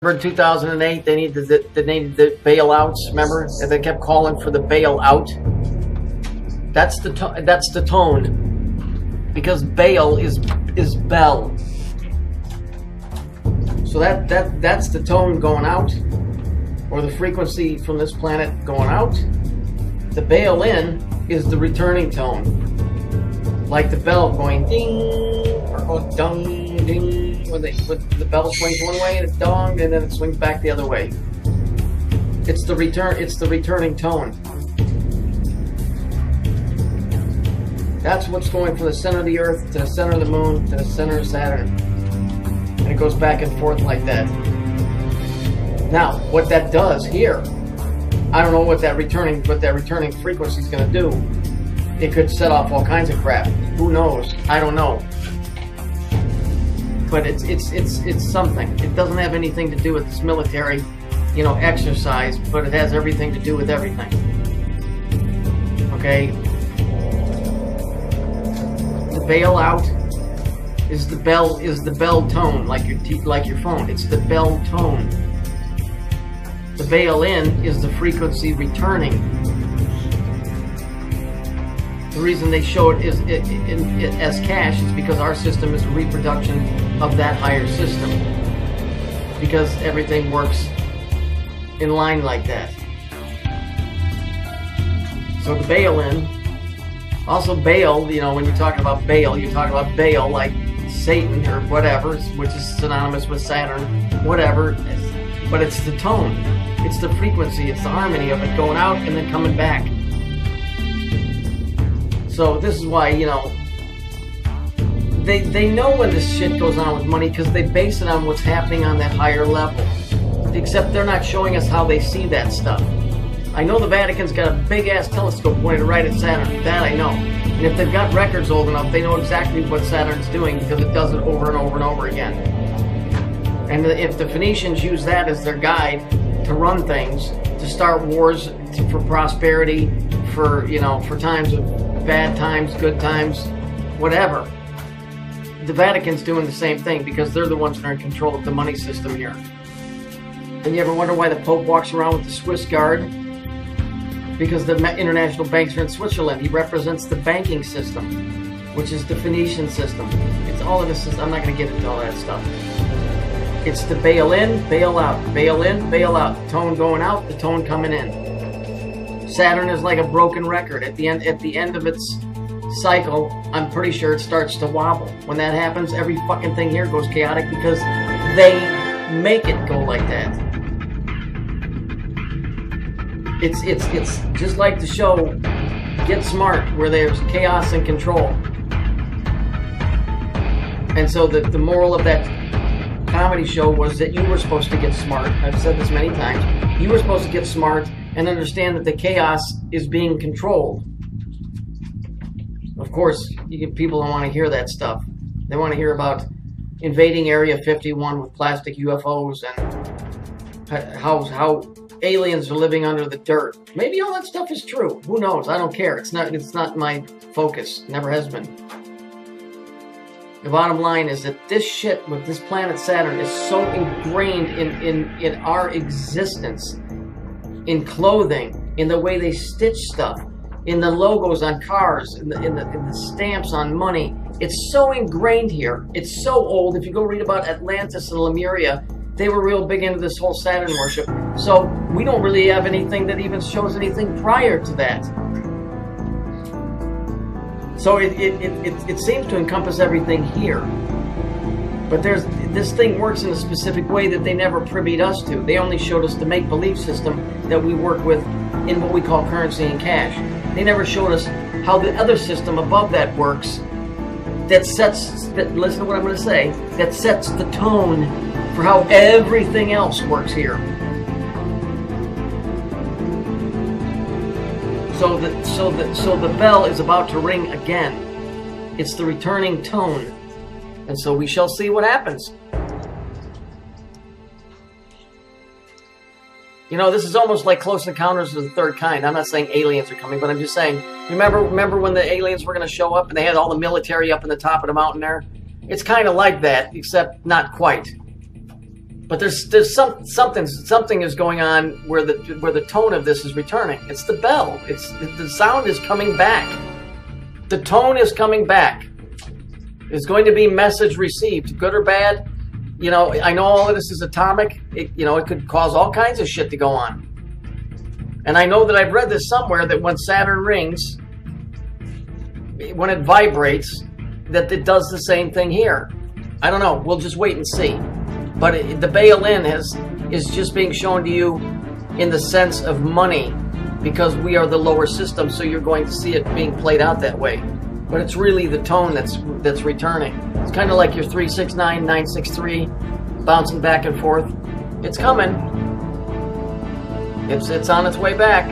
Remember in 2008, they needed the bailouts. Remember, and they kept calling for the bailout. That's the tone, because Baal is Bel. So that's the tone going out, or the frequency from this planet going out. The Baal in is the returning tone, like the bell going ding or going dung ding. When the bell swings one way and it's dong, and then it swings back the other way. It's the returning tone. That's what's going from the center of the Earth to the center of the Moon to the center of Saturn, and it goes back and forth like that. Now, what that does here, I don't know what that returning frequency is going to do. It could set off all kinds of crap. Who knows? I don't know. But it's something. It doesn't have anything to do with this military, exercise, but it has everything to do with everything. Okay. The bailout is the bell tone, like your phone. It's the bell tone. The bail in is the frequency returning. The reason they show it as cash is because our system is a reproduction of that higher system, because everything works in line like that. So the bail in, also Baal, when you're talking about Baal, you're talking about Baal like Satan or whatever, which is synonymous with Saturn, whatever, but it's the tone, it's the frequency, it's the harmony of it going out and then coming back. So this is why, they know when this shit goes on with money, because they base it on what's happening on that higher level. Except they're not showing us how they see that stuff. I know the Vatican's got a big-ass telescope pointed right at Saturn. That I know. And if they've got records old enough, they know exactly what Saturn's doing, because it does it over and over and over again. And if the Phoenicians use that as their guide to run things, to start wars, for prosperity, for times of bad times, good times, whatever. The Vatican's doing the same thing, because they're the ones that are in control of the money system here. And you ever wonder why the Pope walks around with the Swiss Guard? Because the international banks are in Switzerland. He represents the banking system, which is the Phoenician system. It's all of this. I'm not going to get into all that stuff. It's the bail in, bail out, bail in, bail out. The tone going out, the tone coming in. Saturn is like a broken record. At the end of its cycle, I'm pretty sure it starts to wobble. When that happens, every fucking thing here goes chaotic, because they make it go like that. It's just like the show Get Smart, where there's chaos and control. And so the moral of that comedy show was that you were supposed to get smart. I've said this many times. You were supposed to get smart and understand that the chaos is being controlled. Of course, people don't want to hear that stuff. They want to hear about invading Area 51 with plastic UFOs and how aliens are living under the dirt. Maybe all that stuff is true. Who knows? I don't care. It's not my focus. Never has been. The bottom line is that this shit with this planet Saturn is so ingrained in our existence, in clothing, in the way they stitch stuff, in the logos on cars, in the stamps on money. It's so ingrained here. It's so old. If you go read about Atlantis and Lemuria, they were real big into this whole Saturn worship. So we don't really have anything that even shows anything prior to that. So it seems to encompass everything here. But this thing works in a specific way that they never privied us to. They only showed us the make-believe system that we work with in what we call currency and cash. They never showed us how the other system above that works, listen to what I'm going to say, that sets the tone for how everything else works here. So the bell is about to ring again. It's the returning tone. And so we shall see what happens. This is almost like Close Encounters of the Third Kind. I'm not saying aliens are coming, but I'm just saying, remember when the aliens were going to show up and they had all the military up in the top of the mountain there? It's kind of like that, except not quite. But there's something is going on where the tone of this is returning. It's the bell. The sound is coming back. The tone is coming back. It's going to be message received, good or bad. You know, I know all of this is atomic. It could cause all kinds of shit to go on. And I know that I've read this somewhere that when Saturn rings, when it vibrates, that it does the same thing here. I don't know. We'll just wait and see. But the bail-in is just being shown to you in the sense of money, because we are the lower system, so you're going to see it being played out that way. But it's really the tone that's returning. It's kind of like your 369, 963, bouncing back and forth. It's coming. It's on its way back.